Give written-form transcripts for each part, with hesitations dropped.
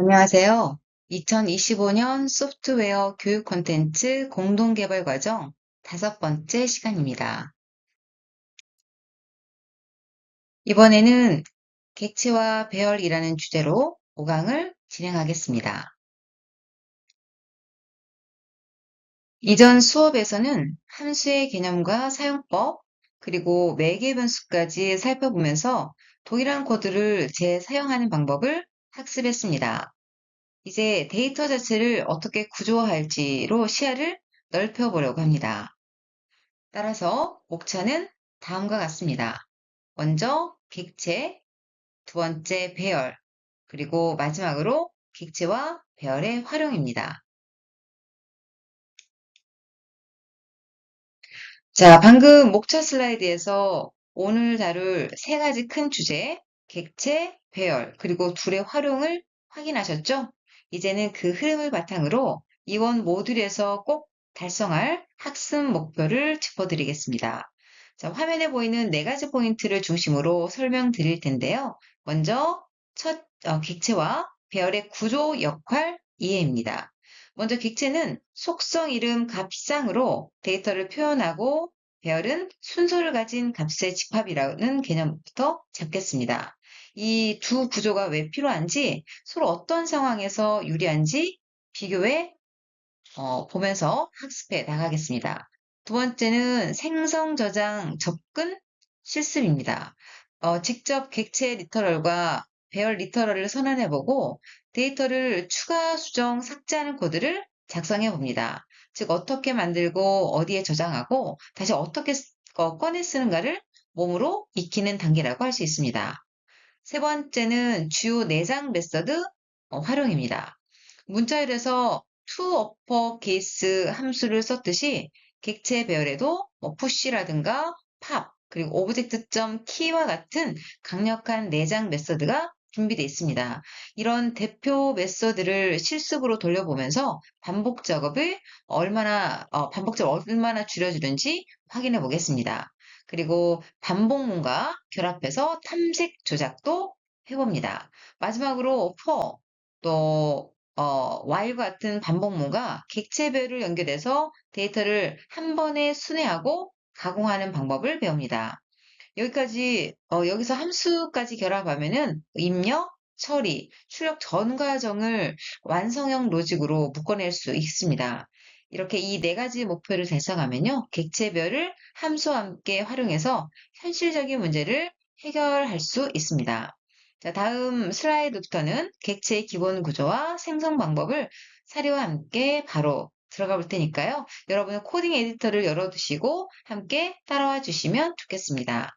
안녕하세요. 2025년 소프트웨어 교육 콘텐츠 공동개발 과정 5번째 시간입니다. 이번에는 객체와 배열이라는 주제로 5강을 진행하겠습니다. 이전 수업에서는 함수의 개념과 사용법, 그리고 매개 변수까지 살펴보면서 동일한 코드를 재사용하는 방법을 학습했습니다. 이제 데이터 자체를 어떻게 구조화할지로 시야를 넓혀보려고 합니다. 따라서 목차는 다음과 같습니다. 먼저 객체, 두 번째 배열, 그리고 마지막으로 객체와 배열의 활용입니다. 자, 방금 목차 슬라이드에서 오늘 다룰 세 가지 큰 주제, 객체, 배열, 그리고 둘의 활용을 확인하셨죠? 이제는 그 흐름을 바탕으로 이원 모듈에서 꼭 달성할 학습 목표를 짚어드리겠습니다. 자, 화면에 보이는 네 가지 포인트를 중심으로 설명드릴 텐데요. 먼저 객체와 배열의 구조 역할 이해입니다. 먼저 객체는 속성, 이름, 값상으로 데이터를 표현하고 배열은 순서를 가진 값의 집합이라는 개념부터 잡겠습니다. 이 두 구조가 왜 필요한지, 서로 어떤 상황에서 유리한지 비교해 보면서 학습해 나가겠습니다. 두 번째는 생성, 저장, 접근, 실습입니다. 직접 객체 리터럴과 배열 리터럴을 선언해보고 데이터를 추가, 수정, 삭제하는 코드를 작성해 봅니다. 즉, 어떻게 만들고 어디에 저장하고 다시 어떻게 꺼내 쓰는가를 몸으로 익히는 단계라고 할 수 있습니다. 세 번째는 주요 내장 메서드 활용입니다. 문자열에서 to uppercase 함수를 썼듯이 객체 배열에도 push라든가 pop, 그리고 object.key와 같은 강력한 내장 메서드가 준비되어 있습니다. 이런 대표 메서드를 실습으로 돌려보면서 반복 작업을 얼마나 줄여주는지 확인해 보겠습니다. 그리고 반복문과 결합해서 탐색 조작도 해봅니다. 마지막으로 for, 또 while 같은 반복문과 객체별을 연결해서 데이터를 한 번에 순회하고 가공하는 방법을 배웁니다. 여기서 함수까지 결합하면은 입력, 처리, 출력 전 과정을 완성형 로직으로 묶어낼 수 있습니다. 이렇게 이 네 가지 목표를 달성하면요, 객체별을 함수와 함께 활용해서 현실적인 문제를 해결할 수 있습니다. 자, 다음 슬라이드부터는 객체의 기본 구조와 생성 방법을 사례와 함께 바로 들어가 볼 테니까요. 여러분은 코딩 에디터를 열어두시고 함께 따라와 주시면 좋겠습니다.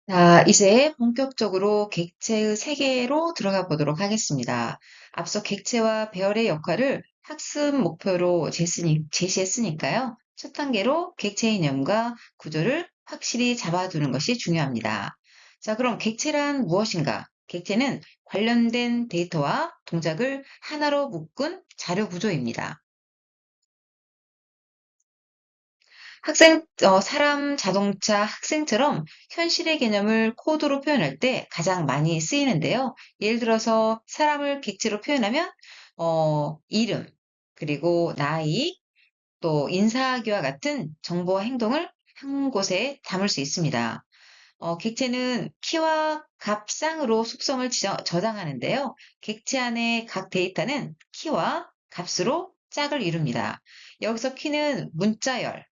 자, 이제 본격적으로 객체의 세계로 들어가 보도록 하겠습니다. 앞서 객체와 배열의 역할을 학습 목표로 제시했으니까요. 첫 단계로 객체 이념과 구조를 확실히 잡아두는 것이 중요합니다. 자, 그럼 객체란 무엇인가? 객체는 관련된 데이터와 동작을 하나로 묶은 자료 구조입니다. 사람, 자동차, 학생처럼 현실의 개념을 코드로 표현할 때 가장 많이 쓰이는데요. 예를 들어서 사람을 객체로 표현하면, 이름, 그리고 나이, 또 인사하기와 같은 정보와 행동을 한 곳에 담을 수 있습니다. 객체는 키와 값상으로 속성을 저장하는데요. 객체 안에 각 데이터는 키와 값으로 짝을 이룹니다. 여기서 키는 문자열,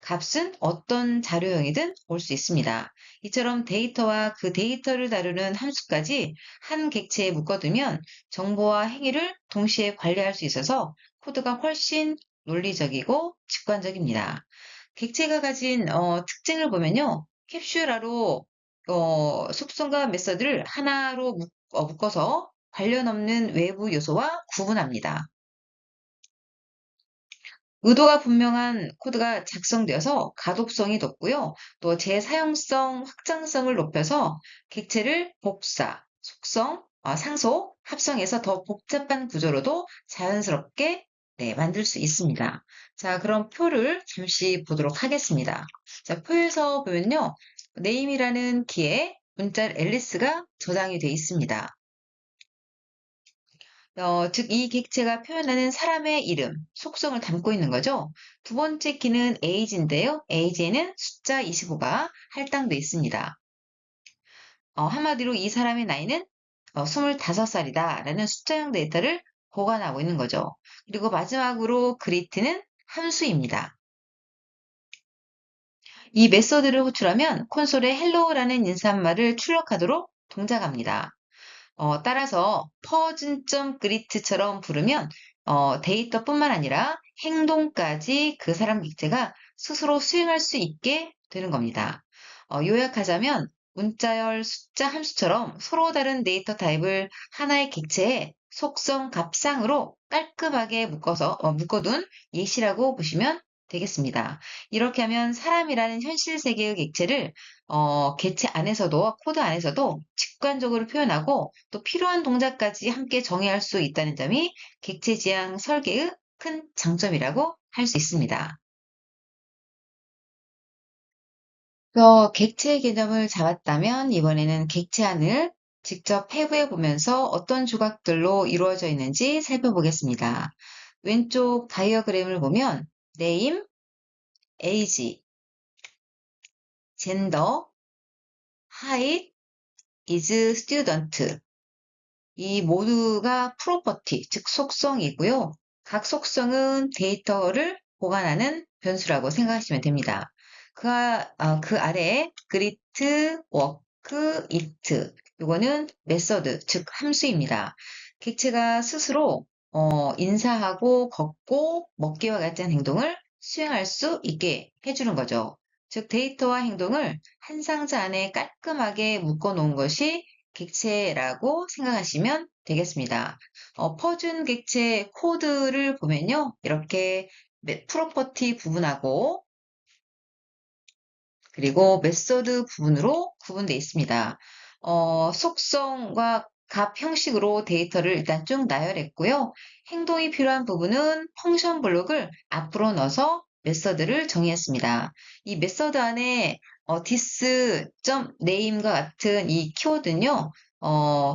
값은 어떤 자료형이든 올 수 있습니다. 이처럼 데이터와 그 데이터를 다루는 함수까지 한 객체에 묶어두면 정보와 행위를 동시에 관리할 수 있어서 코드가 훨씬 논리적이고 직관적입니다. 객체가 가진 특징을 보면요. 캡슐화로 속성과 메서드를 하나로 묶어서 관련 없는 외부 요소와 구분합니다. 의도가 분명한 코드가 작성되어서 가독성이 높고요. 또 재사용성, 확장성을 높여서 객체를 복사, 속성, 상속, 합성해서 더 복잡한 구조로도 자연스럽게 만들 수 있습니다. 자, 그럼 표를 잠시 보도록 하겠습니다. 자, 표에서 보면요. 네임이라는 키에 문자 앨리스가 저장이 되어 있습니다. 즉, 이 객체가 표현하는 사람의 이름, 속성을 담고 있는 거죠. 두 번째 키는 age인데요. age에는 숫자 25가 할당되어 있습니다. 한마디로 이 사람의 나이는 25살이다 라는 숫자형 데이터를 보관하고 있는 거죠. 그리고 마지막으로 greet는 함수입니다. 이 메서드를 호출하면 콘솔에 hello라는 인사말을 출력하도록 동작합니다. 따라서 person.greet처럼 부르면 데이터뿐만 아니라 행동까지 그 사람 객체가 스스로 수행할 수 있게 되는 겁니다. 요약하자면 문자열, 숫자, 함수처럼 서로 다른 데이터 타입을 하나의 객체의 속성 값상으로 깔끔하게 묶어둔 예시라고 보시면 되겠습니다. 이렇게 하면 사람이라는 현실 세계의 객체를 객체 안에서도 코드 안에서도 직관적으로 표현하고 또 필요한 동작까지 함께 정의할 수 있다는 점이 객체 지향 설계의 큰 장점이라고 할 수 있습니다. 객체 개념을 잡았다면 이번에는 객체안을 직접 해부해 보면서 어떤 조각들로 이루어져 있는지 살펴보겠습니다. 왼쪽 다이어그램을 보면 name, age, gender, height, is student 이 모두가 프로퍼티, 즉 속성이고요. 각 속성은 데이터를 보관하는 변수라고 생각하시면 됩니다. 그 아래에 grit, work, it 이거는 메서드, 즉 함수입니다. 객체가 스스로 인사하고 걷고 먹기와 같은 행동을 수행할 수 있게 해주는 거죠. 즉 데이터와 행동을 한 상자 안에 깔끔하게 묶어 놓은 것이 객체라고 생각하시면 되겠습니다. 퍼준 객체 코드를 보면요. 이렇게 프로퍼티 부분하고 그리고 메소드 부분으로 구분되어 있습니다. 속성과 값 형식으로 데이터를 일단 쭉 나열했고요. 행동이 필요한 부분은 펑션 블록을 앞으로 넣어서 메서드를 정의했습니다. 이 메서드 안에 this.name과 같은 이 키워드는요,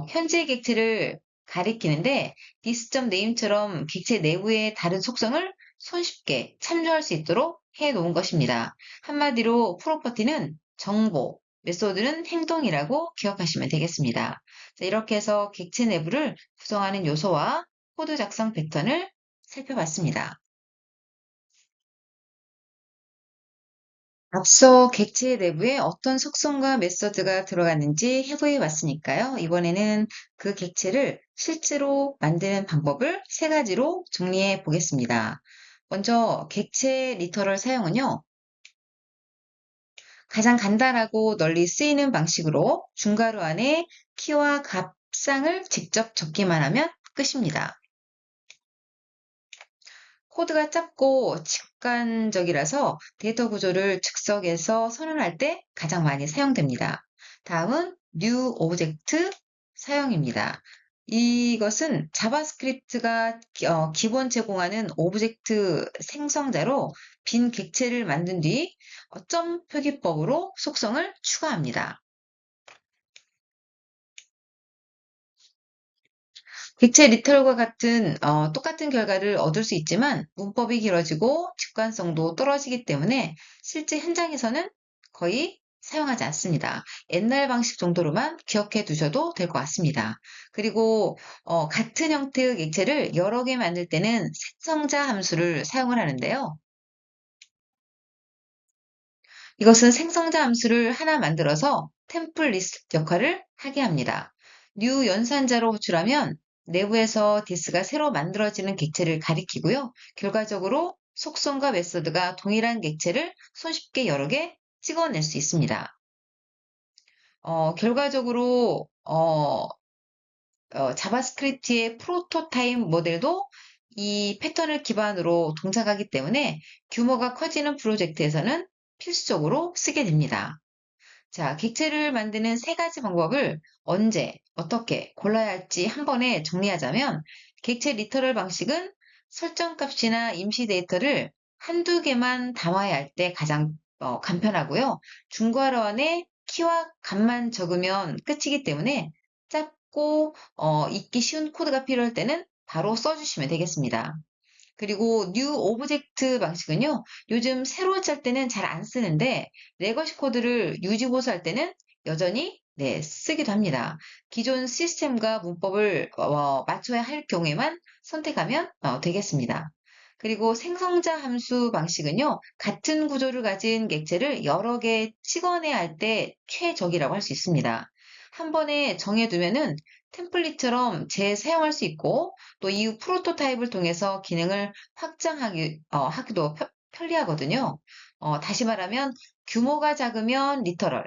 현재 객체를 가리키는데 this.name처럼 객체 내부의 다른 속성을 손쉽게 참조할 수 있도록 해 놓은 것입니다. 한마디로 프로퍼티는 정보, 메소드는 행동이라고 기억하시면 되겠습니다. 자, 이렇게 해서 객체 내부를 구성하는 요소와 코드 작성 패턴을 살펴봤습니다. 앞서 객체 내부에 어떤 속성과 메서드가 들어갔는지 해부해 봤으니까요. 이번에는 그 객체를 실제로 만드는 방법을 세 가지로 정리해 보겠습니다. 먼저 객체 리터럴 사용은요. 가장 간단하고 널리 쓰이는 방식으로 중괄호 안에 키와 값상을 직접 적기만 하면 끝입니다. 코드가 짧고 직관적이라서 데이터 구조를 즉석에서 선언할 때 가장 많이 사용됩니다. 다음은 new object 사용입니다. 이것은 자바스크립트가 기본 제공하는 오브젝트 생성자로 빈 객체를 만든 뒤 점 표기법으로 속성을 추가합니다. 객체 리털과 같은 똑같은 결과를 얻을 수 있지만 문법이 길어지고 직관성도 떨어지기 때문에 실제 현장에서는 거의 사용하지 않습니다. 옛날 방식 정도로만 기억해 두셔도 될 것 같습니다. 그리고 같은 형태의 객체를 여러 개 만들 때는 생성자 함수를 사용을 하는데요. 이것은 생성자 함수를 하나 만들어서 템플리스트 역할을 하게 합니다. new 연산자로 호출하면 내부에서 this가 새로 만들어지는 객체를 가리키고요. 결과적으로 속성과 메서드가 동일한 객체를 손쉽게 여러 개 찍어낼 수 있습니다. 결과적으로 자바스크립트의 프로토타입 모델도 이 패턴을 기반으로 동작하기 때문에 규모가 커지는 프로젝트에서는 필수적으로 쓰게 됩니다. 자, 객체를 만드는 세 가지 방법을 언제, 어떻게 골라야 할지 한 번에 정리하자면 객체 리터럴 방식은 설정값이나 임시 데이터를 한두 개만 담아야 할 때 가장 간편하고요. 중괄호 안에 키와 값만 적으면 끝이기 때문에 짧고 읽기 쉬운 코드가 필요할 때는 바로 써주시면 되겠습니다. 그리고 new object 방식은요, 요즘 새로 짤 때는 잘 안 쓰는데 레거시 코드를 유지보수할 때는 여전히 네, 쓰기도 합니다. 기존 시스템과 문법을 맞춰야 할 경우에만 선택하면 되겠습니다. 그리고 생성자 함수 방식은요, 같은 구조를 가진 객체를 여러 개 찍어내야 할 때 최적이라고 할 수 있습니다. 한 번에 정해두면은 템플릿처럼 재사용할 수 있고 또 이후 프로토타입을 통해서 기능을 하기도 편리하거든요. 다시 말하면 규모가 작으면 리터럴,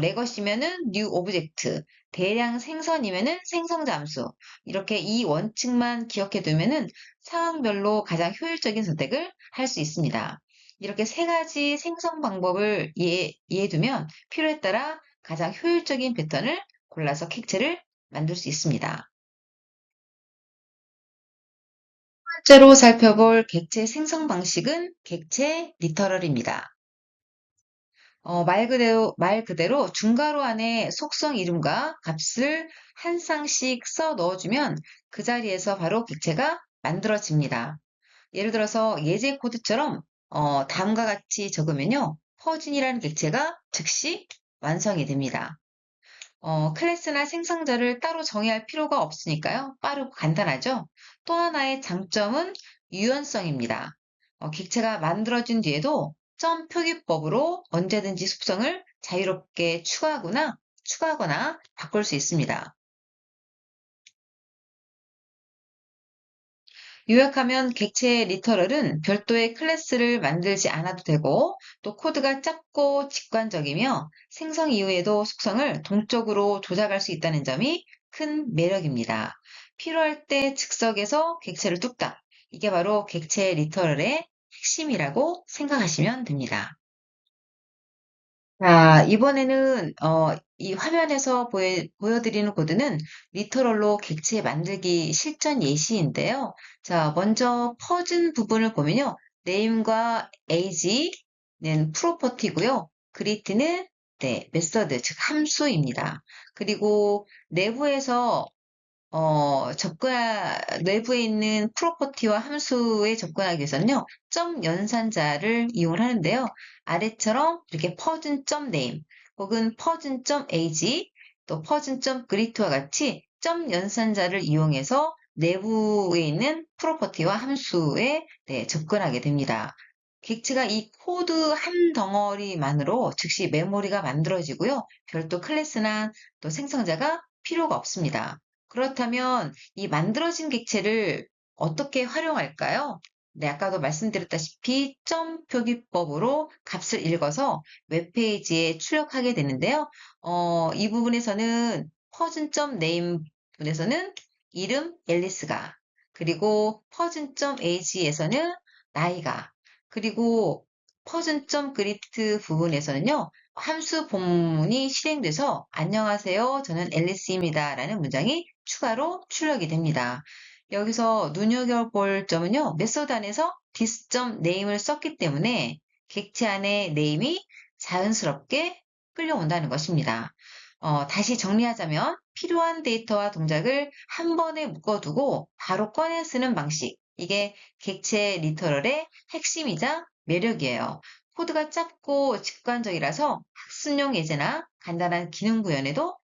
레거시면은 뉴 오브젝트, 대량 생성이면은 생성자 함수. 이렇게 이 원칙만 기억해 두면은 상황별로 가장 효율적인 선택을 할 수 있습니다. 이렇게 세 가지 생성 방법을 이해해 두면 필요에 따라 가장 효율적인 패턴을 골라서 객체를 만들 수 있습니다. 번째로 살펴볼 객체 생성 방식은 객체 리터럴입니다. 말 그대로 중괄호 안에 속성 이름과 값을 한 쌍씩 써 넣어주면 그 자리에서 바로 객체가 만들어집니다. 예를 들어서 예제 코드처럼 다음과 같이 적으면요. 퍼진이라는 객체가 즉시 완성이 됩니다. 클래스나 생성자를 따로 정의할 필요가 없으니까요. 빠르고 간단하죠? 또 하나의 장점은 유연성입니다. 객체가 만들어진 뒤에도 점 표기법으로 언제든지 속성을 자유롭게 추가하거나 바꿀 수 있습니다. 요약하면 객체 리터럴은 별도의 클래스를 만들지 않아도 되고 또 코드가 짧고 직관적이며 생성 이후에도 속성을 동적으로 조작할 수 있다는 점이 큰 매력입니다. 필요할 때 즉석에서 객체를 뚝딱. 이게 바로 객체 리터럴의 핵심이라고 생각하시면 됩니다. 자, 이번에는 이 화면에서 보여드리는 코드는 리터럴로 객체 만들기 실전 예시인데요. 자, 먼저 퍼진 부분을 보면요. name과 age는 프로퍼티고요. greet는 네, 메서드, 즉 함수입니다. 그리고 내부에 있는 프로퍼티와 함수에 접근하기 위해서는요, 점 연산자를 이용하는데요. 아래처럼 이렇게 퍼진.name 혹은 퍼진.ag 또 퍼진.greet와 같이 점 연산자를 이용해서 내부에 있는 프로퍼티와 함수에 네, 접근하게 됩니다. 객체가 이 코드 한 덩어리만으로 즉시 메모리가 만들어지고요. 별도 클래스나 또 생성자가 필요가 없습니다. 그렇다면 이 만들어진 객체를 어떻게 활용할까요? 네, 아까도 말씀드렸다시피 점 표기법으로 값을 읽어서 웹페이지에 출력하게 되는데요. 이 부분에서는 퍼즌.name 부분에서는 이름 앨리스가, 그리고 퍼즌.age에서는 나이가, 그리고 퍼즌.greet 부분에서는요. 함수 본문이 실행돼서 안녕하세요. 저는 앨리스입니다. 라는 문장이 추가로 출력이 됩니다. 여기서 눈여겨볼 점은요. 메소드 안에서 this.name을 썼기 때문에 객체 안에 name이 자연스럽게 끌려온다는 것입니다. 다시 정리하자면 필요한 데이터와 동작을 한 번에 묶어두고 바로 꺼내 쓰는 방식. 이게 객체 리터럴의 핵심이자 매력이에요. 코드가 짧고 직관적이라서 학습용 예제나 간단한 기능 구현에도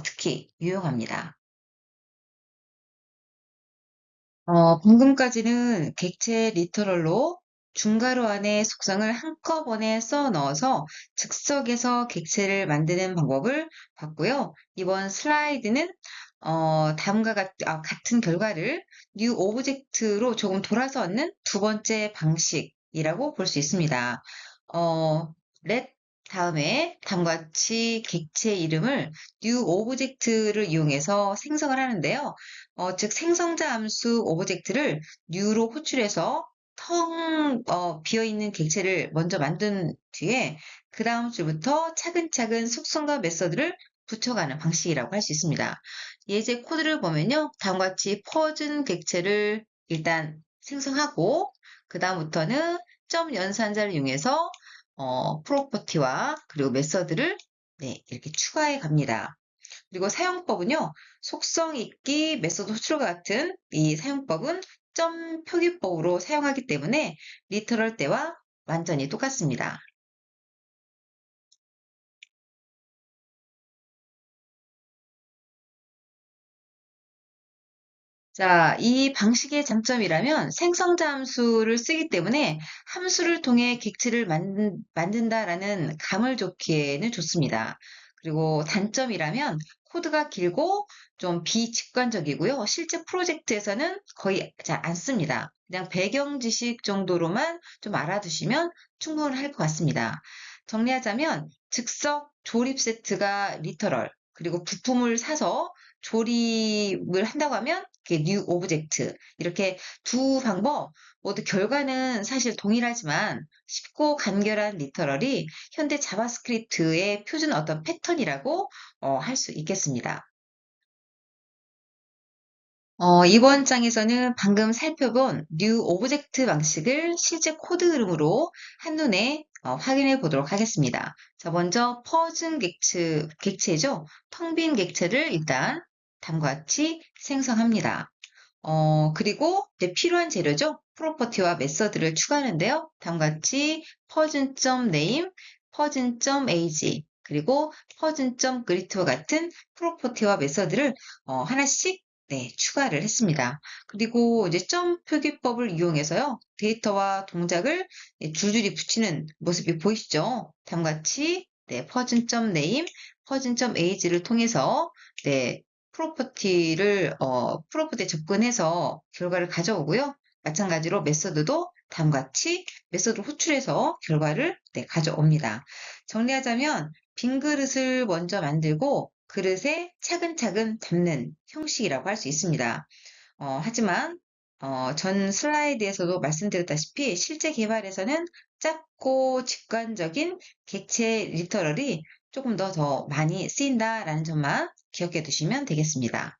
특히 유용합니다. 방금까지는 객체 리터럴로 중괄호 안에 속성을 한꺼번에 써 넣어서 즉석에서 객체를 만드는 방법을 봤고요. 이번 슬라이드는 같은 결과를 new object로 조금 돌아서 얻는 두 번째 방식이라고 볼 수 있습니다. let 다음에 다음과 같이 객체 이름을 new object를 이용해서 생성을 하는데요. 즉 생성자 함수 오브젝트를 new로 호출해서 비어있는 객체를 먼저 만든 뒤에 그 다음 줄부터 차근차근 속성과 메서드를 붙여가는 방식이라고 할 수 있습니다. 예제 코드를 보면요. 다음과 같이 퍼진 객체를 일단 생성하고 그 다음부터는 점 연산자를 이용해서 프로퍼티와 그리고 메서드를 네, 이렇게 추가해 갑니다. 그리고 사용법은요, 속성 읽기, 메소드 호출과 같은 이 사용법은 점 표기법으로 사용하기 때문에 리터럴 때와 완전히 똑같습니다. 자, 이 방식의 장점이라면 생성자 함수를 쓰기 때문에 함수를 통해 객체를 만든다라는 감을 좋기에는 좋습니다. 그리고 단점이라면 코드가 길고 좀 비직관적이고요. 실제 프로젝트에서는 거의 잘 안 씁니다. 그냥 배경 지식 정도로만 좀 알아두시면 충분할 것 같습니다. 정리하자면 즉석 조립 세트가 리터럴, 그리고 부품을 사서 조립을 한다고 하면 뉴 오브젝트, 이렇게 두 방법 모두 결과는 사실 동일하지만 쉽고 간결한 리터럴이 현대 자바스크립트의 표준 어떤 패턴이라고 할 수 있겠습니다. 이번 장에서는 방금 살펴본 뉴 오브젝트 방식을 실제 코드 흐름으로 한눈에 확인해 보도록 하겠습니다. 자, 먼저 퍼즐 객체죠. 텅 빈 객체를 일단 다음과 같이 생성합니다. 그리고 이제 필요한 재료죠. 프로퍼티와 메서드를 추가하는데요. 다음과 같이 퍼즐.name, 퍼즐.age, 그리고 퍼즐.greet와 같은 프로퍼티와 메서드를 하나씩 네, 추가를 했습니다. 그리고 이제 점 표기법을 이용해서요. 데이터와 동작을 네, 줄줄이 붙이는 모습이 보이시죠? 다음과 같이 네, 퍼즐.name, 퍼즐.age를 통해서 네, 프로퍼티에 접근해서 결과를 가져오고요. 마찬가지로 메서드도 다음과 같이 메서드 호출해서 결과를 네, 가져옵니다. 정리하자면 빈 그릇을 먼저 만들고 그릇에 차근차근 담는 형식이라고 할 수 있습니다. 하지만 전 슬라이드에서도 말씀드렸다시피 실제 개발에서는 짧고 직관적인 객체 리터럴이 조금 더 많이 쓰인다라는 점만 기억해 두시면 되겠습니다.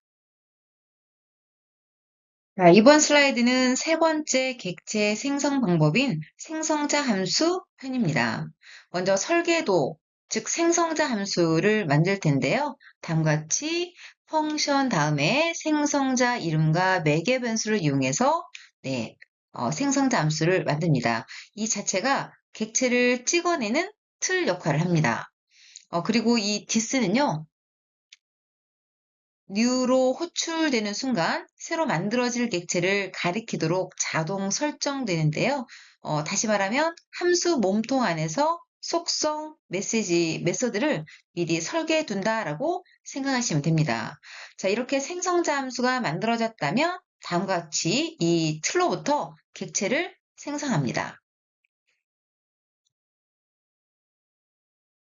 자, 이번 슬라이드는 세 번째 객체 생성 방법인 생성자 함수 편입니다. 먼저 설계도, 즉 생성자 함수를 만들 텐데요. 다음과 같이 펑션 다음에 생성자 이름과 매개 변수를 이용해서 네, 생성자 함수를 만듭니다. 이 자체가 객체를 찍어내는 틀 역할을 합니다. 그리고 이 this는요, 뉴로 호출되는 순간 새로 만들어질 객체를 가리키도록 자동 설정되는데요. 다시 말하면 함수 몸통 안에서 속성, 메서드를 미리 설계해 둔다라고 생각하시면 됩니다. 자, 이렇게 생성자 함수가 만들어졌다면 다음과 같이 이 틀로부터 객체를 생성합니다.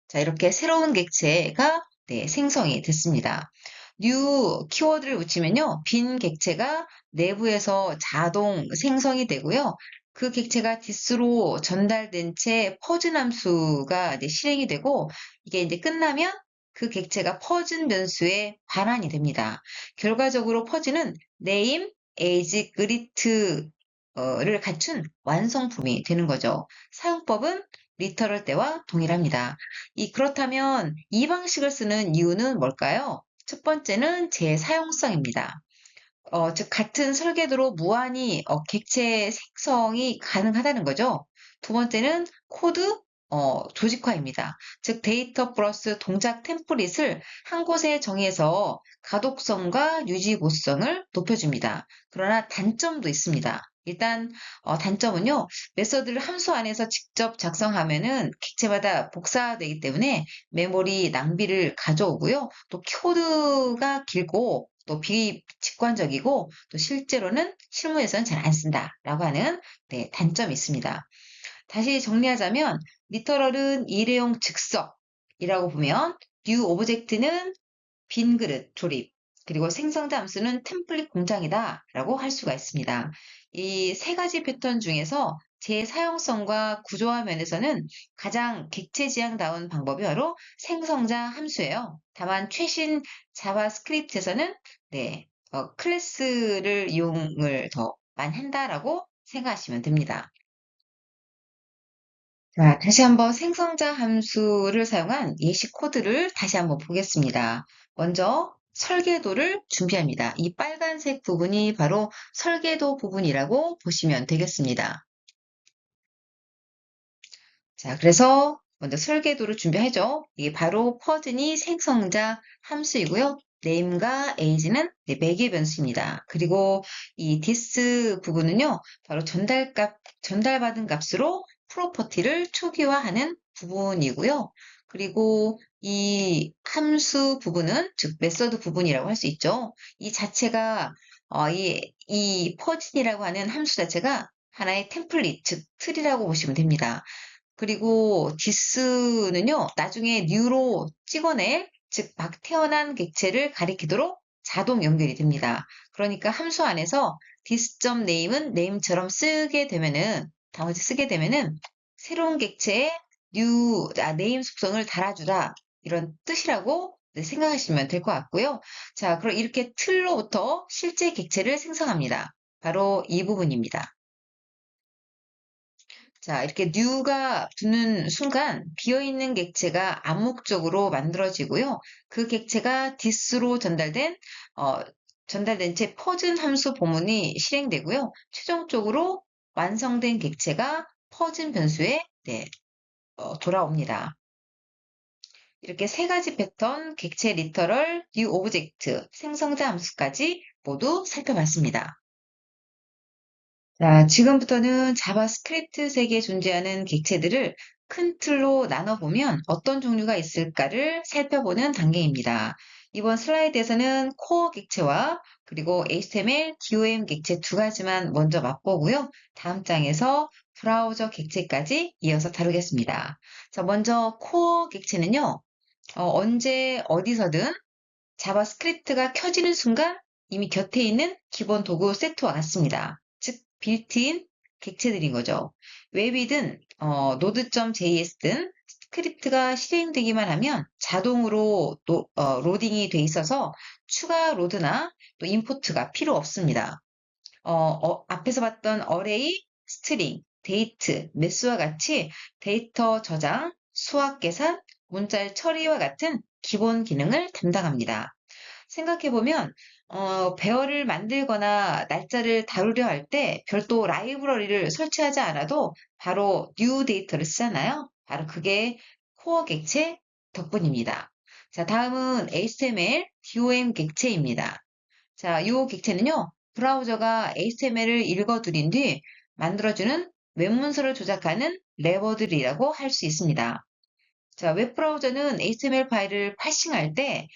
자, 이렇게 새로운 객체가 네, 생성이 됐습니다. new 키워드를 붙이면요, 빈 객체가 내부에서 자동 생성이 되고요. 그 객체가 디스로 전달된 채 퍼즐 함수가 이제 실행이 되고, 이게 이제 끝나면 그 객체가 퍼즐 변수의 반환이 됩니다. 결과적으로 퍼즐은 name, age, greet를 갖춘 완성품이 되는 거죠. 사용법은 리터럴 때와 동일합니다. 그렇다면 이 방식을 쓰는 이유는 뭘까요? 첫 번째는 재사용성입니다. 즉 같은 설계도로 무한히 객체 생성이 가능하다는 거죠. 두 번째는 코드 조직화입니다. 즉 데이터 플러스 동작 템플릿을 한 곳에 정의해서 가독성과 유지보수성을 높여줍니다. 그러나 단점도 있습니다. 일단 단점은요. 메서드를 함수 안에서 직접 작성하면은 객체마다 복사되기 때문에 메모리 낭비를 가져오고요. 또 코드가 길고 또 비직관적이고 또 실제로는 실무에서는 잘 안 쓴다라고 하는 네, 단점이 있습니다. 다시 정리하자면 리터럴은 일회용 즉석이라고 보면 뉴 오브젝트는 빈 그릇 조립, 그리고 생성자 함수는 템플릿 공장이다라고 할 수가 있습니다. 이 세 가지 패턴 중에서 제 사용성과 구조화 면에서는 가장 객체지향다운 방법이 바로 생성자 함수예요. 다만 최신 자바스크립트에서는 네, 클래스를 이용을 더 많이 한다라고 생각하시면 됩니다. 자, 다시 한번 생성자 함수를 사용한 예시 코드를 다시 한번 보겠습니다. 먼저 설계도를 준비합니다. 이 빨간색 부분이 바로 설계도 부분이라고 보시면 되겠습니다. 자, 그래서 먼저 설계도를 준비하죠. 이게 바로 퍼즐이 생성자 함수이고요. name과 age는 매개 변수입니다. 그리고 이 this 부분은요, 바로 전달받은 값으로 프로퍼티를 초기화하는 부분이고요. 그리고 이 함수 부분은, 즉, 메서드 부분이라고 할 수 있죠. 이 자체가, 이 퍼즐이라고 하는 함수 자체가 하나의 템플릿, 즉, 틀이라고 보시면 됩니다. 그리고 디스는요, 나중에 뉴로 찍어낼, 즉, 막 태어난 객체를 가리키도록 자동 연결이 됩니다. 그러니까 함수 안에서 this.name은 name처럼 단어지 쓰게 되면은, 새로운 객체에 name 속성을 달아주다. 이런 뜻이라고 생각하시면 될 것 같고요. 자, 그럼 이렇게 틀로부터 실제 객체를 생성합니다. 바로 이 부분입니다. 자, 이렇게 new가 붙는 순간 비어있는 객체가 암묵적으로 만들어지고요. 그 객체가 this로 어, 전달된 채 퍼즐 함수 보문이 실행되고요. 최종적으로 완성된 객체가 퍼즐 변수에 돌아옵니다. 이렇게 세 가지 패턴, 객체 리터럴, new 오브젝트, 생성자 함수까지 모두 살펴봤습니다. 자, 지금부터는 자바스크립트 세계에 존재하는 객체들을 큰 틀로 나눠보면 어떤 종류가 있을까를 살펴보는 단계입니다. 이번 슬라이드에서는 코어 객체와 그리고 HTML, DOM 객체 두 가지만 먼저 맛보고요. 다음 장에서 브라우저 객체까지 이어서 다루겠습니다. 자, 먼저 코어 객체는요. 언제 어디서든 자바스크립트가 켜지는 순간 이미 곁에 있는 기본 도구 세트와 같습니다. 즉, 빌트인 객체들인 거죠. 웹이든 node.js든 스크립트가 실행되기만 하면 자동으로 로딩이 돼 있어서 추가 로드나 또 임포트가 필요 없습니다. 앞에서 봤던 어레이, 스트링, 데이트, 매수와 같이 데이터 저장, 수학 계산, 문자 처리와 같은 기본 기능을 담당합니다. 생각해보면, 배열을 만들거나 날짜를 다루려 할 때 별도 라이브러리를 설치하지 않아도 바로 new 데이터를 쓰잖아요. 바로 그게 코어 객체 덕분입니다. 자, 다음은 HTML, DOM 객체입니다. 자, 이 객체는요, 브라우저가 HTML을 읽어들인 뒤 만들어주는 웹문서를 조작하는 레버들이라고 할 수 있습니다. 자, 웹브라우저는 HTML 파일을 파싱할 때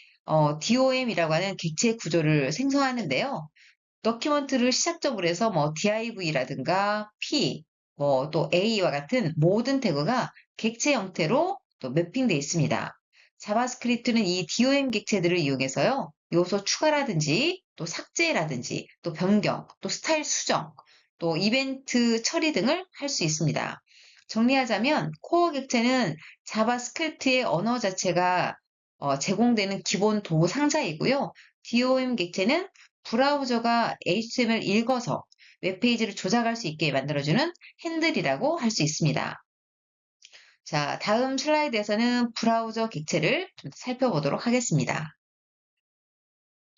DOM이라고 하는 객체 구조를 생성하는데요. 더큐먼트를 시작점으로 해서 뭐 div라든가 p, 뭐 또 a와 같은 모든 태그가 객체 형태로 또 매핑되어 있습니다. 자바스크립트는 이 DOM 객체들을 이용해서요. 요소 추가라든지 또 삭제라든지 또 변경, 또 스타일 수정, 또 이벤트 처리 등을 할 수 있습니다. 정리하자면 코어 객체는 자바스크립트의 언어 자체가 제공되는 기본 도구 상자이고요. DOM 객체는 브라우저가 HTML 읽어서 웹페이지를 조작할 수 있게 만들어주는 핸들이라고 할 수 있습니다. 자, 다음 슬라이드에서는 브라우저 객체를 좀 살펴보도록 하겠습니다.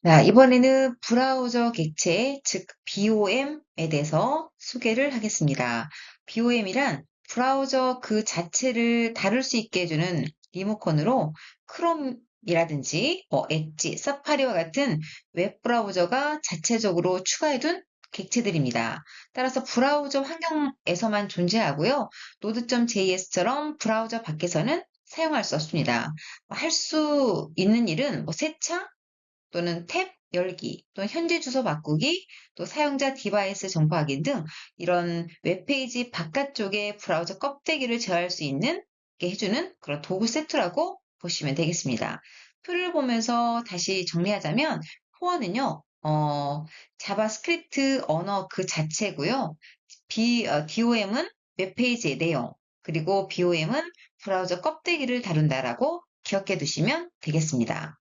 자, 이번에는 브라우저 객체, 즉 BOM에 대해서 소개를 하겠습니다. BOM이란 브라우저 그 자체를 다룰 수 있게 해주는 리모컨으로 크롬이라든지 엣지, 사파리와 같은 웹브라우저가 자체적으로 추가해둔 객체들입니다. 따라서 브라우저 환경에서만 존재하고요. node.js처럼 브라우저 밖에서는 사용할 수 없습니다. 할 수 있는 일은 세차, 또는 탭 열기, 또는 현지 주소 바꾸기, 또 사용자 디바이스 정보 확인 등 이런 웹페이지 바깥쪽에 브라우저 껍데기를 제어할 수 있는 게 해주는 그런 도구 세트라고 보시면 되겠습니다. 표를 보면서 다시 정리하자면 코어는요, 자바스크립트 언어 그 자체고요. DOM은 웹페이지의 내용, 그리고 BOM은 브라우저 껍데기를 다룬다라고 기억해 두시면 되겠습니다.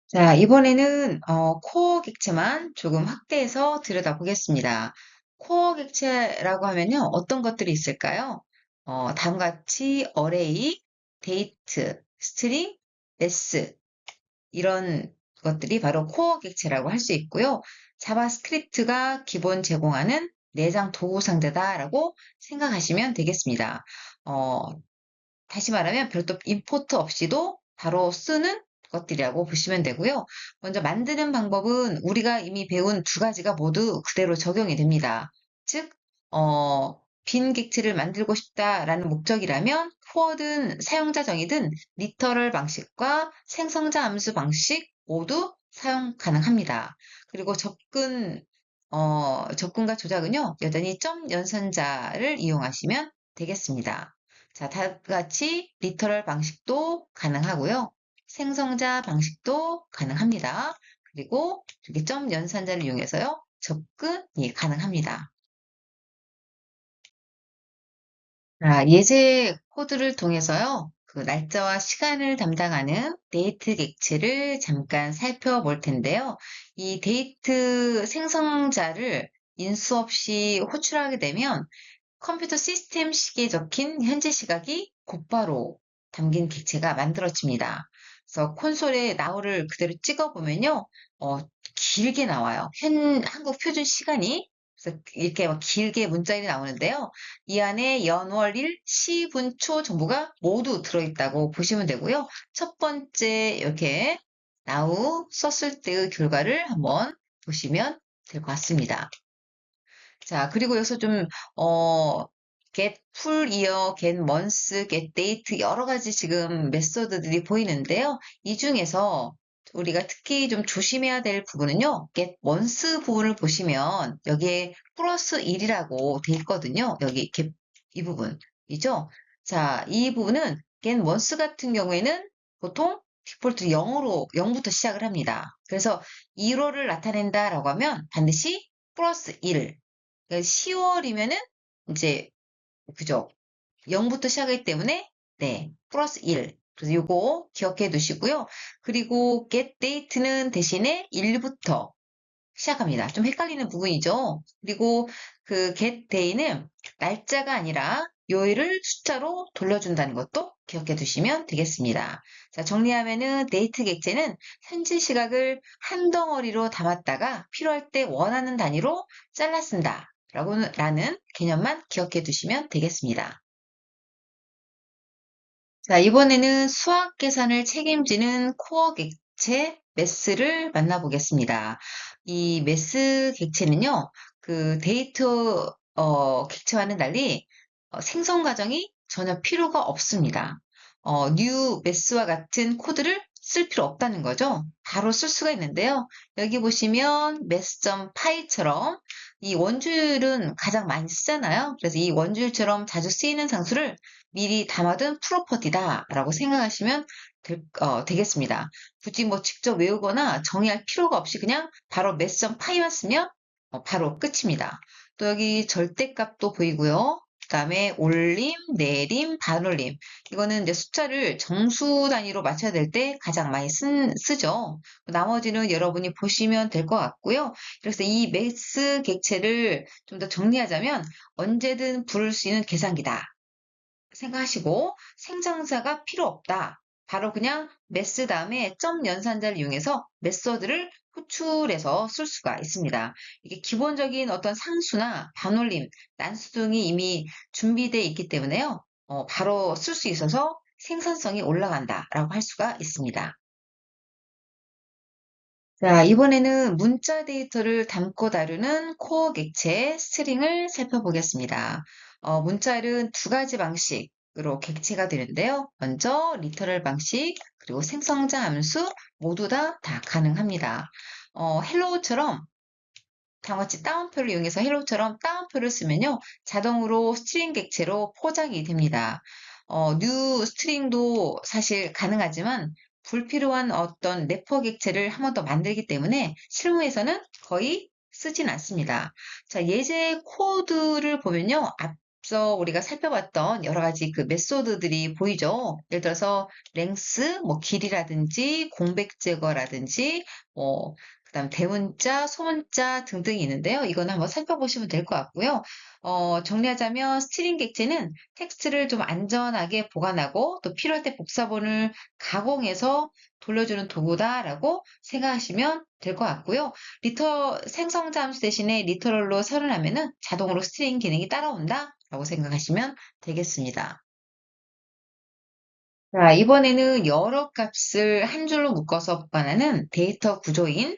자, 이번에는 코어 객체만 조금 확대해서 들여다보겠습니다. 코어 객체라고 하면요. 어떤 것들이 있을까요? 다음과 같이 array, date, string, s 이런 것들이 바로 코어 객체라고 할 수 있고요. 자바스크립트가 기본 제공하는 내장 도구 상자다라고 생각하시면 되겠습니다. 어, 다시 말하면 별도 임포트 없이도 바로 쓰는 것들이라고 보시면 되고요. 먼저 만드는 방법은 우리가 이미 배운 두 가지가 모두 그대로 적용이 됩니다. 즉, 빈 객체를 만들고 싶다라는 목적이라면 코어든 사용자 정의든 리터럴 방식과 생성자 함수 방식 모두 사용 가능합니다. 그리고 접근과 조작은요, 여전히 점 연산자를 이용하시면 되겠습니다. 자, 다 같이 리터럴 방식도 가능하고요. 생성자 방식도 가능합니다. 그리고 이렇게 점 연산자를 이용해서요. 접근이 가능합니다. 자, 예제 코드를 통해서요. 그 날짜와 시간을 담당하는 데이트 객체를 잠깐 살펴볼 텐데요. 이 데이트 생성자를 인수 없이 호출하게 되면 컴퓨터 시스템식에 적힌 현재 시각이 곧바로 담긴 객체가 만들어집니다. 그래서 콘솔에 나우를 그대로 찍어보면요, 어, 길게 나와요. 한국 표준 시간이. 그래서 이렇게 막 길게 문자일이 나오는데요. 이 안에 연월일, 시, 분, 초 정보가 모두 들어있다고 보시면 되고요. 첫 번째 이렇게 나우 썼을 때의 결과를 한번 보시면 될 것 같습니다. 자, 그리고 여기서 좀, get full year, get month, get date 여러 가지 지금 메소드들이 보이는데요. 이 중에서 우리가 특히 좀 조심해야 될 부분은요. get month 부분을 보시면 여기에 플러스 1이라고 돼 있거든요. 여기 이렇게 이 부분이죠. 자, 이 부분은 get month 같은 경우에는 보통 디폴트 0부터 시작을 합니다. 그래서 1월을 나타낸다라고 하면 반드시 플러스 1, 10월이면은 이제 그죠? 0부터 시작하기 때문에 네, 플러스 1. 그래서 요거 기억해 두시고요. 그리고 get date는 대신에 1부터 시작합니다. 좀 헷갈리는 부분이죠. 그리고 그 get day는 날짜가 아니라 요일을 숫자로 돌려준다는 것도 기억해 두시면 되겠습니다. 자, 정리하면은 데이트 객체는 현재 시각을 한 덩어리로 담았다가 필요할 때 원하는 단위로 잘라 쓴다. 라는 개념만 기억해 두시면 되겠습니다. 자, 이번에는 수학 계산을 책임지는 코어 객체 매스를 만나보겠습니다. 이 매스 객체는요, 그 데이터 객체와는 달리 생성 과정이 전혀 필요가 없습니다. new 매스와 같은 코드를 쓸 필요 없다는 거죠. 바로 쓸 수가 있는데요. 여기 보시면 mass.py처럼 이 원주율은 가장 많이 쓰잖아요. 그래서 이 원주율처럼 자주 쓰이는 상수를 미리 담아둔 프로퍼티다라고 생각하시면 되겠습니다. 굳이 뭐 직접 외우거나 정의할 필요가 없이 그냥 바로 mass.py만 쓰면 바로 끝입니다. 또 여기 절대값도 보이고요. 그 다음에 올림, 내림, 반올림. 이거는 이제 숫자를 정수 단위로 맞춰야 될 때 가장 많이 쓰죠. 나머지는 여러분이 보시면 될 것 같고요. 그래서 이 매스 객체를 좀 더 정리하자면 언제든 부를 수 있는 계산기다. 생각하시고 생성자가 필요 없다. 바로 그냥 매스 다음에 점 연산자를 이용해서 메서드를 호출해서 쓸 수가 있습니다. 이게 기본적인 어떤 상수나 반올림, 난수 등이 이미 준비되어 있기 때문에요. 바로 쓸 수 있어서 생산성이 올라간다라고 할 수가 있습니다. 자, 이번에는 문자 데이터를 담고 다루는 코어 객체 스트링을 살펴보겠습니다. 문자는 두 가지 방식으로 객체가 되는데요. 먼저 리터럴 방식, 그리고 생성자 함수 모두 다 가능합니다. 헬로우처럼 다같이 따옴표를 이용해서 헬로우처럼 따옴표를 쓰면요. 자동으로 스트링 객체로 포장이 됩니다. 뉴 스트링도 사실 가능하지만 불필요한 어떤 래퍼 객체를 한 번 더 만들기 때문에 실무에서는 거의 쓰진 않습니다. 자, 예제 코드를 보면요. 앞서 우리가 살펴봤던 여러 가지 그 메소드들이 보이죠. 예를 들어서 랭스, 뭐 길이라든지 공백 제거라든지 뭐 그다음 대문자, 소문자 등등이 있는데요. 이거는 한번 살펴보시면 될 것 같고요. 정리하자면 스트링 객체는 텍스트를 좀 안전하게 보관하고 또 필요할 때 복사본을 가공해서 돌려주는 도구다라고 생각하시면 될 것 같고요. 생성자 함수 대신에 리터럴로 설원하면은 자동으로 스트링 기능이 따라온다라고 생각하시면 되겠습니다. 자, 이번에는 여러 값을 한 줄로 묶어서 보관하는 데이터 구조인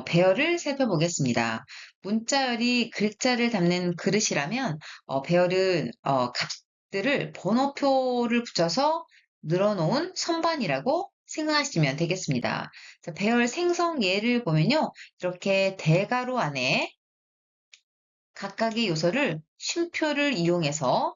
배열을 살펴보겠습니다. 문자열이 글자를 담는 그릇이라면 배열은 값들을 번호표를 붙여서 늘어놓은 선반이라고 생각하시면 되겠습니다. 자, 배열 생성 예를 보면요. 이렇게 대괄호 안에 각각의 요소를 쉼표를 이용해서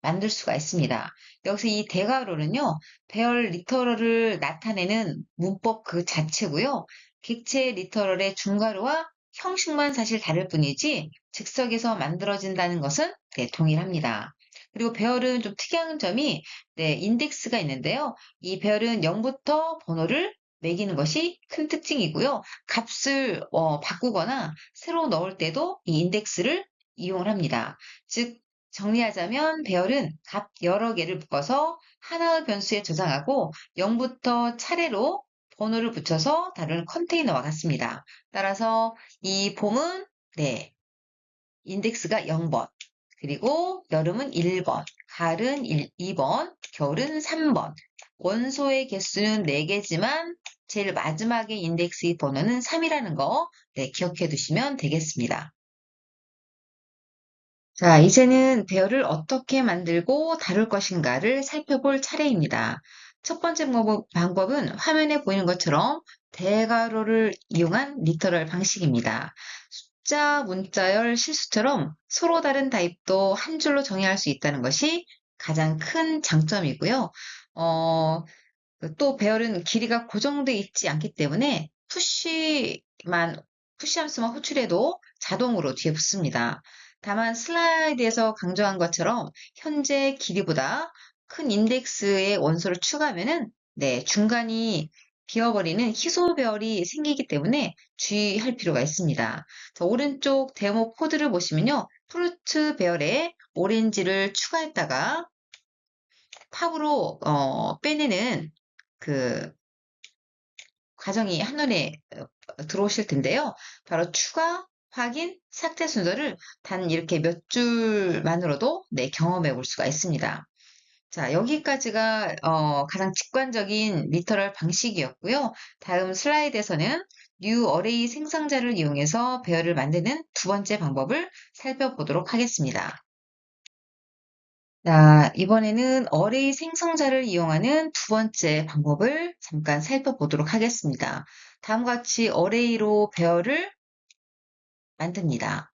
만들 수가 있습니다. 여기서 이 대괄호는요, 배열 리터럴을 나타내는 문법 그 자체고요. 객체 리터럴의 중괄호와 형식만 사실 다를 뿐이지 즉석에서 만들어진다는 것은 동일합니다. 그리고 배열은 좀 특이한 점이 인덱스가 있는데요. 이 배열은 0부터 번호를 매기는 것이 큰 특징이고요. 값을 바꾸거나 새로 넣을 때도 이 인덱스를 이용을 합니다. 즉 정리하자면 배열은 값 여러 개를 묶어서 하나의 변수에 저장하고 0부터 차례로 번호를 붙여서 다루는 컨테이너와 같습니다. 따라서 이 봄은 인덱스가 0번, 그리고 여름은 1번, 가을은 2번, 겨울은 3번. 원소의 개수는 4개지만 제일 마지막에 인덱스의 번호는 3이라는 거 기억해 두시면 되겠습니다. 자, 이제는 배열을 어떻게 만들고 다룰 것인가를 살펴볼 차례입니다. 첫 번째 방법은 화면에 보이는 것처럼 대괄호를 이용한 리터럴 방식입니다. 숫자, 문자열, 실수처럼 서로 다른 타입도 한 줄로 정의할 수 있다는 것이 가장 큰 장점이고요. 어, 또 배열은 길이가 고정되어 있지 않기 때문에 푸시 함수만 호출해도 자동으로 뒤에 붙습니다. 다만 슬라이드에서 강조한 것처럼 현재 길이보다 큰 인덱스의 원소를 추가하면은 중간이 비어버리는 희소 배열이 생기기 때문에 주의할 필요가 있습니다. 자, 오른쪽 데모 코드를 보시면요. 프루트 배열에 오렌지를 추가했다가 팝으로 빼내는 그 과정이 한눈에 들어오실 텐데요. 바로 추가, 확인, 삭제 순서를 단 이렇게 몇 줄만으로도 경험해 볼 수가 있습니다. 자, 여기까지가 가장 직관적인 리터럴 방식이었고요. 다음 슬라이드에서는 new array 생성자를 이용해서 배열을 만드는 두 번째 방법을 살펴보도록 하겠습니다. 자, 이번에는 어레이 생성자를 이용하는 두 번째 방법을 잠깐 살펴보도록 하겠습니다. 다음과 같이 어레이로 배열을 만듭니다.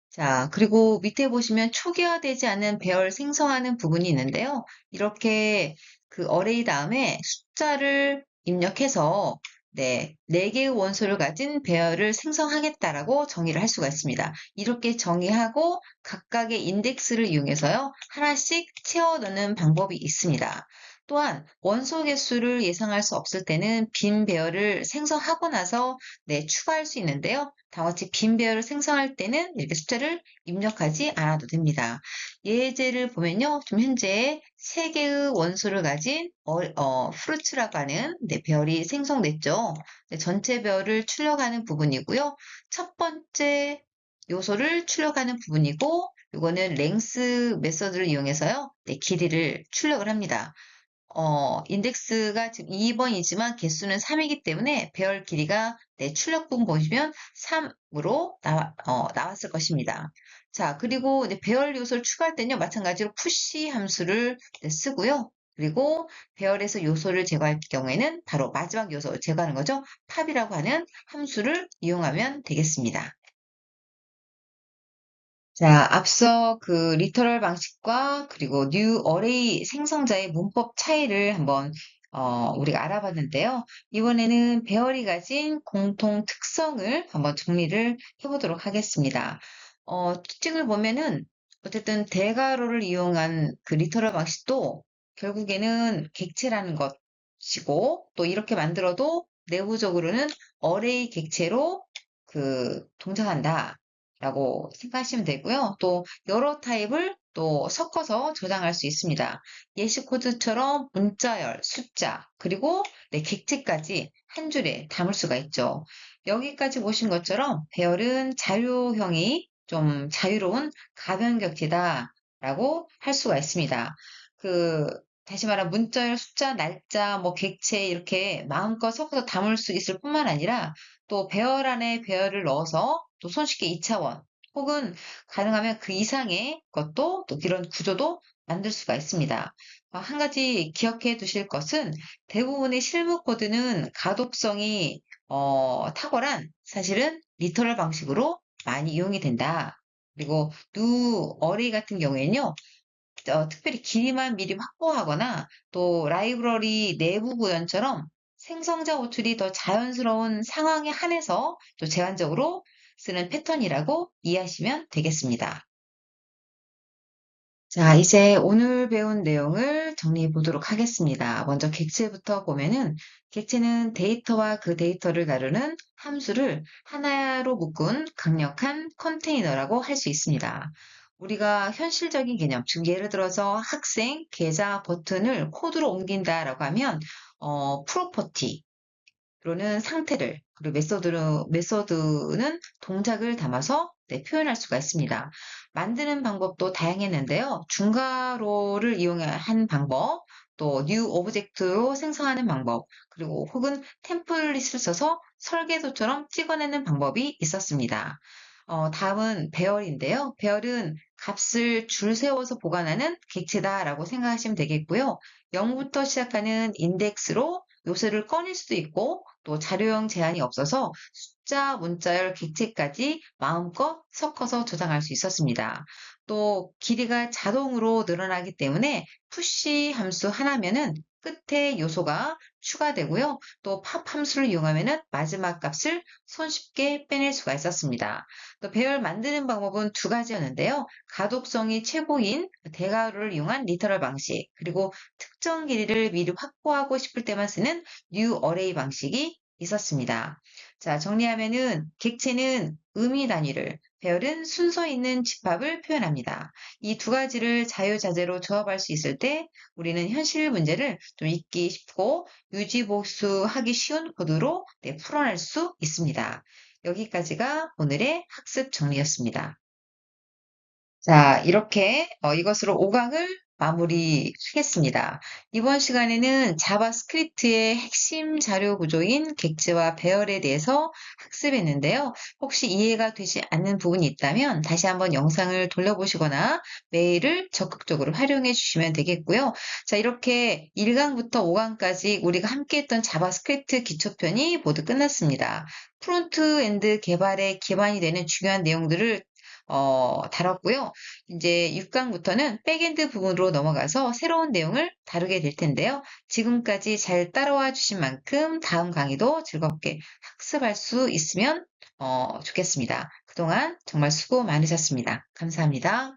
자, 그리고 밑에 보시면 초기화되지 않은 배열 생성하는 부분이 있는데요. 이렇게 그 어레이 다음에 숫자를 입력해서 4개의 원소를 가진 배열을 생성하겠다라고 정의를 할 수가 있습니다. 이렇게 정의하고 각각의 인덱스를 이용해서요, 하나씩 채워 넣는 방법이 있습니다. 또한 원소 개수를 예상할 수 없을 때는 빈 배열을 생성하고 나서 추가할 수 있는데요. 다음과 같이 빈 배열을 생성할 때는 이렇게 숫자를 입력하지 않아도 됩니다. 예제를 보면요. 지금 현재 3개의 원소를 가진 프루츠라고 하는 배열이 생성됐죠. 전체 배열을 출력하는 부분이고요. 첫 번째 요소를 출력하는 부분이고 이거는 랭스 메서드를 이용해서요. 길이를 출력을 합니다. 인덱스가 지금 2번이지만 개수는 3이기 때문에 배열 길이가 출력분 보시면 3으로 나왔을 것입니다. 자, 그리고 배열 요소를 추가할 때는요, 마찬가지로 푸시 함수를 쓰고요. 그리고 배열에서 요소를 제거할 경우에는 바로 마지막 요소 제거하는 거죠. 팝이라고 하는 함수를 이용하면 되겠습니다. 자, 앞서 그 리터럴 방식과 그리고 new array 생성자의 문법 차이를 한번 우리가 알아봤는데요. 이번에는 배열이 가진 공통 특성을 한번 정리를 해보도록 하겠습니다. 특징을 보면은 어쨌든 대괄호를 이용한 그 리터럴 방식도 결국에는 객체라는 것이고 또 이렇게 만들어도 내부적으로는 어레이 객체로 동작한다 라고 생각하시면 되고요. 또 여러 타입을 또 섞어서 저장할 수 있습니다. 예시 코드처럼 문자열, 숫자, 그리고 객체까지 한 줄에 담을 수가 있죠. 여기까지 보신 것처럼 배열은 자료형이 좀 자유로운 가변 격지다라고 할 수가 있습니다. 그 다시 말하면 문자열, 숫자, 날짜, 객체 이렇게 마음껏 섞어서 담을 수 있을 뿐만 아니라 또 배열 안에 배열을 넣어서 또 손쉽게 2차원 혹은 가능하면 그 이상의 것도 또 이런 구조도 만들 수가 있습니다. 한 가지 기억해 두실 것은 대부분의 실무 코드는 가독성이 탁월한 사실은 리터럴 방식으로 많이 이용이 된다. 그리고 new 어레이 같은 경우에는요. 특별히 길이만 미리 확보하거나 또 라이브러리 내부 구현처럼 생성자 호출이 더 자연스러운 상황에 한해서 또 제한적으로 쓰는 패턴이라고 이해하시면 되겠습니다. 자, 이제 오늘 배운 내용을 정리해 보도록 하겠습니다. 먼저 객체부터 보면은 객체는 데이터와 그 데이터를 다루는 함수를 하나로 묶은 강력한 컨테이너라고 할 수 있습니다. 우리가 현실적인 개념, 즉 예를 들어서 학생, 계좌, 버튼을 코드로 옮긴다라고 하면 프로퍼티, 로는 상태를, 그리고 메소드는 동작을 담아서 표현할 수가 있습니다. 만드는 방법도 다양했는데요. 중괄호를 이용한 방법, 또 new object로 생성하는 방법, 그리고 혹은 템플릿을 써서 설계도처럼 찍어내는 방법이 있었습니다. 다음은 배열인데요. 배열은 값을 줄 세워서 보관하는 객체다라고 생각하시면 되겠고요. 0부터 시작하는 인덱스로 요소를 꺼낼 수도 있고 또 자료형 제한이 없어서 숫자, 문자열, 객체까지 마음껏 섞어서 저장할 수 있었습니다. 또 길이가 자동으로 늘어나기 때문에 푸시 함수 하나면은 끝에 요소가 추가되고요. 또 팝 함수를 이용하면은 마지막 값을 손쉽게 빼낼 수가 있었습니다. 또 배열 만드는 방법은 두 가지였는데요. 가독성이 최고인 대괄호를 이용한 리터럴 방식, 그리고 특정 길이를 미리 확보하고 싶을 때만 쓰는 new array 방식이 있었습니다. 자, 정리하면은 객체는 의미 단위를, 배열은 순서 있는 집합을 표현합니다. 이 두 가지를 자유자재로 조합할 수 있을 때 우리는 현실 문제를 좀 잊기 쉽고 유지보수하기 쉬운 코드로 풀어낼 수 있습니다. 여기까지가 오늘의 학습 정리였습니다. 자, 이렇게 이것으로 5강을 마무리하겠습니다. 이번 시간에는 자바스크립트의 핵심 자료 구조인 객체와 배열에 대해서 학습했는데요. 혹시 이해가 되지 않는 부분이 있다면 다시 한번 영상을 돌려보시거나 메일을 적극적으로 활용해 주시면 되겠고요. 자, 이렇게 1강부터 5강까지 우리가 함께했던 자바스크립트 기초편이 모두 끝났습니다. 프론트엔드 개발에 기반이 되는 중요한 내용들을 다뤘고요. 이제 6강부터는 백엔드 부분으로 넘어가서 새로운 내용을 다루게 될 텐데요. 지금까지 잘 따라와 주신 만큼 다음 강의도 즐겁게 학습할 수 있으면 좋겠습니다. 그동안 정말 수고 많으셨습니다. 감사합니다.